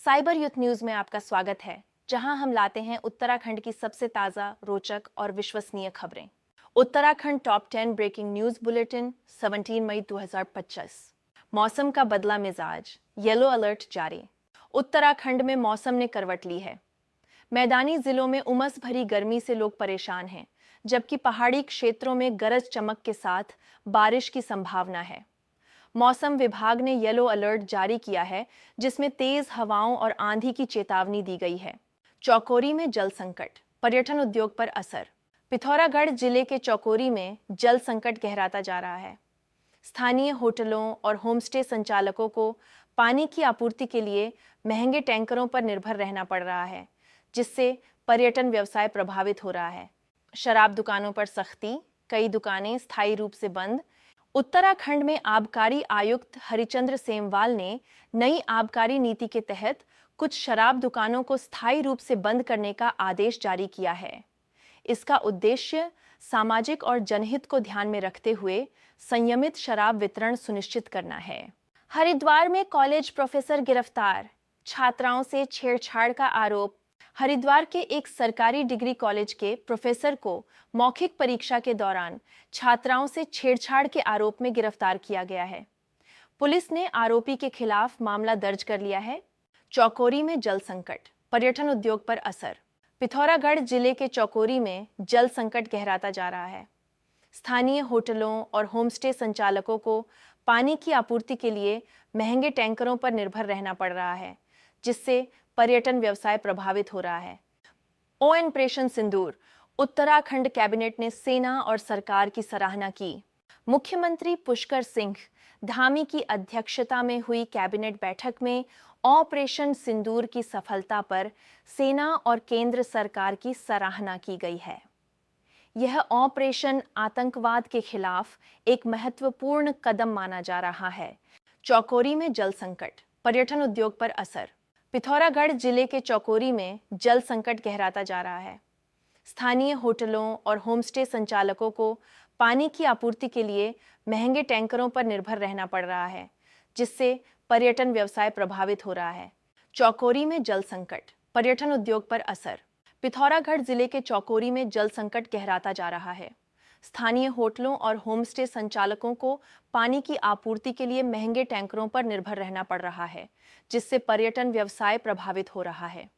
Cyber youth news में आपका स्वागत है, जहां हम लाते हैं उत्तराखंड की सबसे ताजा, रोचक और विश्वसनीय खबरें। Uttarakhand top 10 breaking news bulletin 17 मई 2025। मौसम का बदला मिजाज, येलो अलर्ट जारी। उत्तराखंड में मौसम ने करवट ली है। मैदानी जिलों में उमस भरी गर्मी से लोग परेशान हैं, जबकि पहाड़ी क्षेत्रों में गरज चमक के साथ बारिश की संभावना है। मौसम विभाग ने येलो अलर्ट जारी किया है, जिसमें तेज हवाओं और आंधी की चेतावनी दी गई है। चौकोरी में जल संकट, पर्यटन उद्योग पर असर। पिथौरागढ़ जिले के चौकोरी में जल संकट गहराता जा रहा है। स्थानीय होटलों और होमस्टे संचालकों को पानी की आपूर्ति के लिए महंगे टैंकरों पर निर्भर रहना पड़ रहा है, जिससे पर्यटन व्यवसाय प्रभावित हो रहा है। शराब दुकानों पर सख्ती, कई दुकानें स्थायी रूप से बंद। उत्तराखंड में आबकारी आयुक्त हरिचंद्र सेमवाल ने नई आबकारी नीति के तहत कुछ शराब दुकानों को स्थायी रूप से बंद करने का आदेश जारी किया है। इसका उद्देश्य सामाजिक और जनहित को ध्यान में रखते हुए संयमित शराब वितरण सुनिश्चित करना है। हरिद्वार में कॉलेज प्रोफेसर गिरफ्तार, छात्राओं से छेड़छाड़ का आरोप। हरिद्वार के एक सरकारी डिग्री कॉलेज के प्रोफेसर को मौखिक परीक्षा के दौरान छात्राओं से छेड़छाड़ के आरोप में गिरफ्तार किया गया है। पुलिस ने आरोपी के खिलाफ मामला दर्ज कर लिया है। चौकोरी में जल संकट, पर्यटन उद्योग पर असर। पिथौरागढ़ जिले के चौकोरी में जल संकट गहराता जा रहा है। स्थानीय होटलों और होमस्टे संचालकों को पानी की आपूर्ति के लिए महंगे टैंकरों पर निर्भर रहना पड़ रहा है, जिससे पर्यटन व्यवसाय प्रभावित हो रहा है। ऑपरेशन सिंदूर, उत्तराखंड कैबिनेट ने सेना और सरकार की सराहना की। मुख्यमंत्री पुष्कर सिंह धामी की अध्यक्षता में हुई कैबिनेट बैठक में ऑपरेशन सिंदूर की सफलता पर सेना और केंद्र सरकार की सराहना की गई है। यह ऑपरेशन आतंकवाद के खिलाफ एक महत्वपूर्ण कदम माना जा रहा है। चौकोरी में जल संकट, पर्यटन उद्योग पर असर। पिथौरागढ़ जिले के चौकोरी में जल संकट गहराता जा रहा है। स्थानीय होटलों और होमस्टे संचालकों को पानी की आपूर्ति के लिए महंगे टैंकरों पर निर्भर रहना पड़ रहा है, जिससे पर्यटन व्यवसाय प्रभावित हो रहा है। चौकोरी में जल संकट, पर्यटन उद्योग पर असर। पिथौरागढ़ जिले के चौकोरी में जल संकट गहराता जा रहा है। स्थानीय होटलों और होमस्टे संचालकों को पानी की आपूर्ति के लिए महंगे टैंकरों पर निर्भर रहना पड़ रहा है, जिससे पर्यटन व्यवसाय प्रभावित हो रहा है।